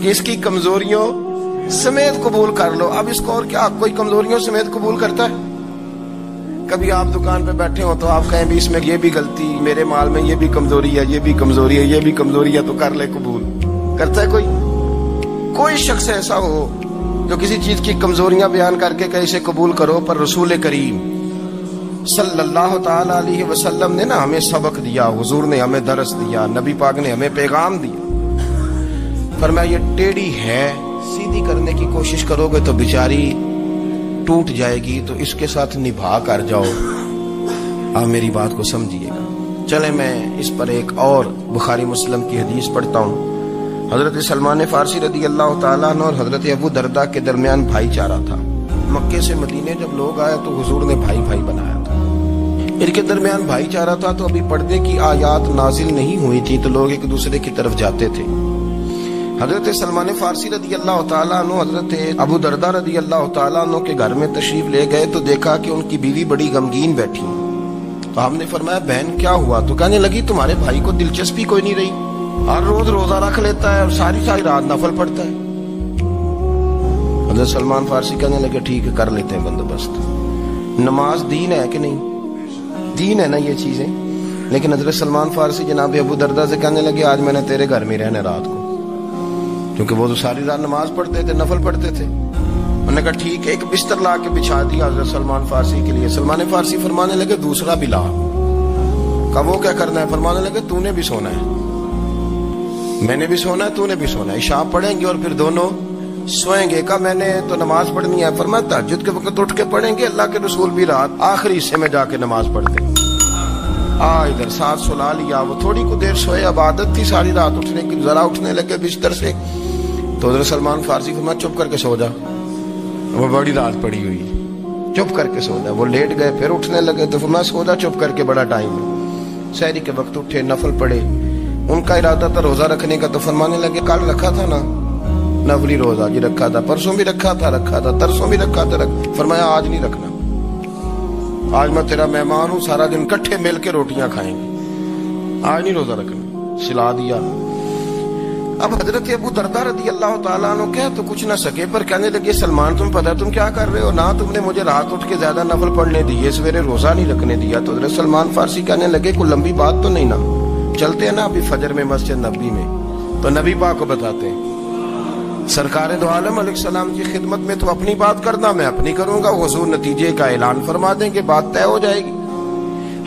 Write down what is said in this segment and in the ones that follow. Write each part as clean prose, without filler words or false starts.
کہ اس کی کمزوریوں سمیت قبول کر لو. اب اس کو اور کیا کوئی کمزوریوں سمیت قبول کرتا ہے؟ کبھی آپ دکان پہ بیٹھے ہو تو آپ کہیں بھی اس میں یہ بھی غلطی، میرے مال میں یہ بھی کمزوری ہے، یہ بھی کمزوری ہے، یہ بھی کمزوری ہے، تو کر لے قبول. کرتا ہے کوئی؟ کوئی شخص ایسا ہو جو کسی چیز کی کمزوریاں بیان کر کے کہ اسے قبول کرو؟ پر رسول کریم صلی اللہ تعالی علیہ وسلم نے نا ہمیں سبق دیا، حضور نے ہمیں درس دیا، نبی پاک نے ہمیں پیغام دیا. فرمایا یہ ٹیڑھی ہے، سیدھی کرنے کی کوشش کرو گے تو بیچاری ٹوٹ جائے گی، تو اس کے ساتھ نبھا کر جاؤ. آپ میری بات کو سمجھیے گا. چلے میں اس پر ایک اور بخاری مسلم کی حدیث پڑھتا ہوں. حضرت سلمان فارسی رضی اللہ تعالیٰ عنہ اور حضرت ابو درداء کے درمیان بھائی چارہ تھا. مکے سے مدینے جب لوگ آئے تو حضور نے بھائی بھائی بنایا تھا. ان کے درمیان بھائی چارہ تھا تو ابھی پردے کی آیات نازل نہیں ہوئی تھی، تو لوگ ایک دوسرے کی طرف جاتے تھے. حضرت سلمان فارسی رضی اللہ تعالیٰ عنہ حضرت ابو درداء رضی اللہ تعالیٰ عنہ کے گھر میں تشریف لے گئے تو دیکھا کہ ان کی بیوی بڑی غمگین بیٹھی. تو ہم نے فرمایا بہن کیا ہوا؟ تو کہنے لگی تمہارے بھائی کو دلچسپی کوئی نہیں رہی، ہر روز روزہ رکھ لیتا ہے اور ساری رات نفل پڑھتا ہے. حضرت سلمان فارسی کہنے لگے ٹھیک ہے کر لیتے ہیں بندوبست. نماز دین ہے کہ نہیں؟ دین ہے نا یہ چیزیں. لیکن حضرت سلمان فارسی جناب ابو درداء سے کہنے لگے آج میں نے تیرے گھر میں رہنے رات کو، کیونکہ وہ تو ساری رات نماز پڑھتے تھے، نفل پڑھتے تھے. انہوں نے کہا ٹھیک ہے. ایک بستر لا کے بچھا دیا حضرت سلمان فارسی کے لیے. سلمان فارسی فرمانے لگے دوسرا بھی لا. کہا وہ کیا کرنا ہے؟ فرمانے لگے تو نے بھی سونا ہے، میں نے بھی سونا ہے، تو نے بھی سونا ہے. عشاء پڑھیں گے اور پھر دونوں سوئیں گے. کہا میں نے تو نماز پڑھنی ہے. فرمایا تہجد کے وقت اٹھ کے پڑھیں گے، اللہ کے رسول بھی رات آخری حصے میں جا کے نماز پڑھتے. ادھر ساتھ سلا لیا. وہ تھوڑی کو دیر سوئے، اب عادت تھی ساری رات اٹھنے کی. ذرا اٹھنے لگے بستر سے تو حضرت سلمان فارسی فرمایا چپ کر کے سو جا، وہ بڑی رات پڑی ہوئی، چپ کر کے سو جا. وہ لیٹ گئے، پھر اٹھنے لگے تو فرمایا سو جا چپ کر کے، بڑا ٹائم ہے. سحری کے وقت اٹھے، نفل پڑھے. ان کا ارادہ تھا روزہ رکھنے کا. تو فرمانے لگے کل رکھا تھا نا نفلی روزہ؟ جی رکھا تھا. پرسوں بھی رکھا تھا ترسوں بھی رکھا تھا. فرمایا آج نہیں رکھنا، آج میں تیرا مہمان ہوں، سارا دن کٹھے مل کے روٹیاں کھائیں گے، آج نہیں روزہ رکھنا. سلا دیا. اب حضرت ابو درداء رضی اللہ تعالیٰ عنہ کہہ تو کچھ نہ سکے، پر کہنے لگے سلمان تم پتہ تم کیا کر رہے ہو؟ نہ تم نے مجھے رات اٹھ کے زیادہ نفل پڑھنے دیے، سویرے روزہ نہیں رکھنے دیا. تو حضرت سلمان فارسی کہنے لگے کوئی لمبی بات تو نہیں نا، چلتے ہیں نا ابھی فجر میں مسجد نبی میں، تو نبی پاک کو بتاتے ہیں. سرکار دو عالم علیہ السلام کی خدمت میں تو اپنی بات کرنا، میں اپنی کروں گا. حضور نتیجے کا اعلان فرما دیں گے، بات طے ہو جائے گی.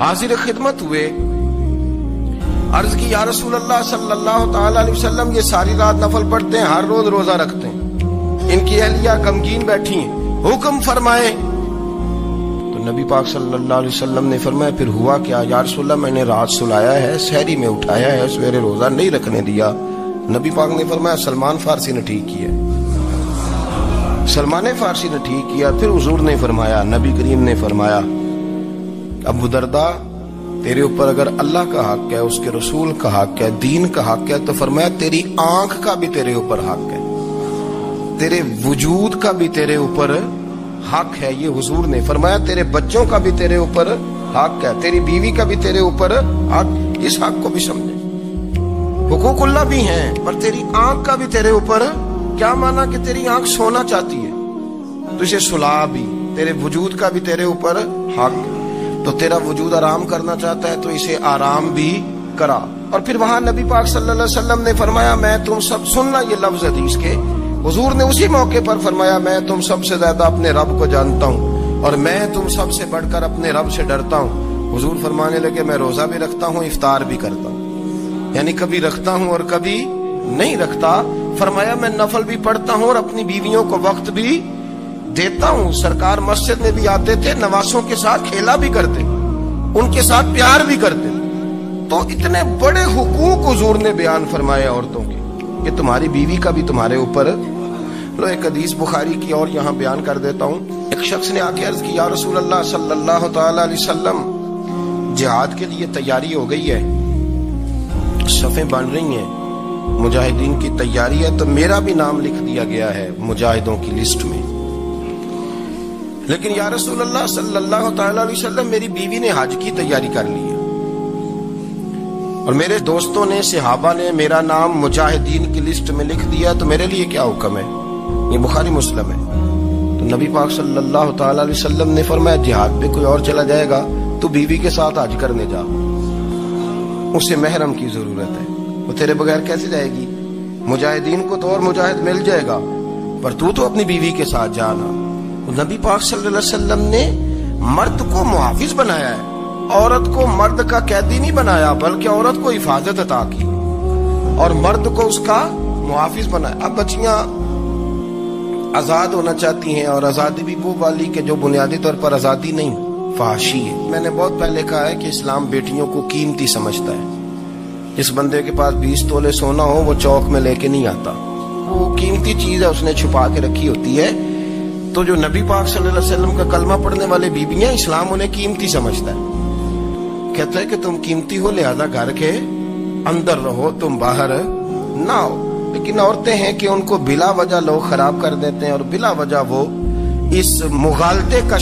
حاضر خدمت ہوئے، عرض کی یا رسول اللہ صلی اللہ تعالی علیہ وسلم یہ ساری رات نفل پڑھتے ہیں، ہر روز روزہ رکھتے ہیں، ان کی اہلیہ غمگین بیٹھی ہیں، حکم فرمائیں. تو نبی پاک صلی اللہ علیہ وسلم نے فرمایا پھر ہوا کیا؟ یا رسول اللہ میں نے رات سلایا ہے، سحری میں اٹھایا ہے، سویرے روزہ نہیں رکھنے دیا. نبی پاک نے فرمایا سلمان فارسی نے ٹھیک کیا، سلمان فارسی نے ٹھیک کیا. پھر حضور نے فرمایا، نبی کریم نے فرمایا ابو درداء تیرے اوپر اگر اللہ کا حق ہے، اس کے رسول کا حق ہے، دین کا حق ہے، تو فرمایا تیری آنکھ کا بھی تیرے اوپر حق ہے، تیرے وجود کا بھی تیرے اوپر حق ہے. یہ حضور نے فرمایا تیرے بچوں کا بھی تیرے اوپر حق ہے، تیری بیوی کا بھی تیرے اوپر حق. اس حق کو بھی سمجھے، حقوق اللہ بھی ہیں، پر تیری آنکھ کا بھی تیرے اوپر. کیا مانا کہ تیری آنکھ سونا چاہتی ہے تو اسے سلا بھی، تیرے وجود کا بھی تیرے اوپر حق. تو تیرا وجود آرام کرنا چاہتا ہے تو اسے آرام بھی کرا. اور پھر وہاں نبی پاک صلی اللہ علیہ وسلم نے فرمایا میں تم سب سننا یہ لفظ حدیث کے. حضور نے اسی موقع پر فرمایا میں تم سب سے زیادہ اپنے رب کو جانتا ہوں اور میں تم سب سے بڑھ کر اپنے رب سے ڈرتا ہوں. حضور فرمانے لگے میں روزہ بھی رکھتا ہوں، افطار بھی کرتا ہوں، یعنی کبھی رکھتا ہوں اور کبھی نہیں رکھتا. فرمایا میں نفل بھی پڑھتا ہوں اور اپنی بیویوں کو وقت بھی دیتا ہوں. سرکار مسجد میں بھی آتے تھے، نواسوں کے ساتھ کھیلا بھی کرتے، ان کے ساتھ پیار بھی کرتے. تو اتنے بڑے حقوق حضور نے بیان فرمائے عورتوں کے کہ تمہاری بیوی کا بھی تمہارے اوپر. لو ایک حدیث بخاری کی اور یہاں بیان کر دیتا ہوں. ایک شخص نے آ کے عرض کی یا رسول اللہ صلی اللہ تعالی علیہ وسلم جہاد کے لیے تیاری ہو گئی ہے، صفیں بن رہی ہیں، مجاہدین کی تیاری ہے، تو میرا بھی نام لکھ دیا گیا ہے مجاہدوں کی لسٹ میں، لیکن یا رسول اللہ صلی اللہ تعالی علیہ وسلم میری بیوی نے حج کی تیاری کر لی ہے اور میرے دوستوں نے صحابہ نے میرا نام مجاہدین کی لسٹ میں لکھ دیا تو میرے لیے کیا حکم ہے؟ یہ بخاری مسلم ہے۔ تو نبی پاک صلی اللہ تعالی علیہ وسلم نے فرمایا جہاد پہ کوئی اور چلا جائے گا تو بیوی کے ساتھ حج کرنے جا، اسے محرم کی ضرورت ہے، وہ تیرے بغیر کیسے جائے گی؟ مجاہدین کو تو اور مجاہد مل جائے گا پر تو اپنی بیوی کے ساتھ جانا۔ نبی پاک صلی اللہ علیہ وسلم نے مرد کو محافظ بنایا ہے، عورت کو مرد کا قیدی نہیں بنایا بلکہ عورت کو حفاظت عطا کی اور مرد کو اس کا محافظ بنایا۔ اب بچیاں آزاد ہونا چاہتی ہیں اور آزادی بھی وہ والی کہ جو بنیادی طور پر آزادی نہیں، فحاشی ہے۔ میں نے بہت پہلے کہا ہے کہ اسلام بیٹیوں کو قیمتی سمجھتا ہے۔ جس بندے کے پاس 20 تولے سونا ہو وہ چوک میں لے کے نہیں آتا، وہ قیمتی چیز ہے، اس نے چھپا کے رکھی ہوتی ہے۔ تو جو نبی پاک صلی اللہ علیہ وسلم کا کلمہ پڑھنے والے بیویاں، اسلام انہیں قیمتی سمجھتا ہے، کہتا ہے کہ تم قیمتی ہو لہذا گھر کے اندر رہو، تم باہر نہ ہو۔ لیکن عورتیں ہیں کہ ان کو بلا وجہ لوگ خراب کر دیتے ہیں اور بلا وجہ وہ اس مغالطے کا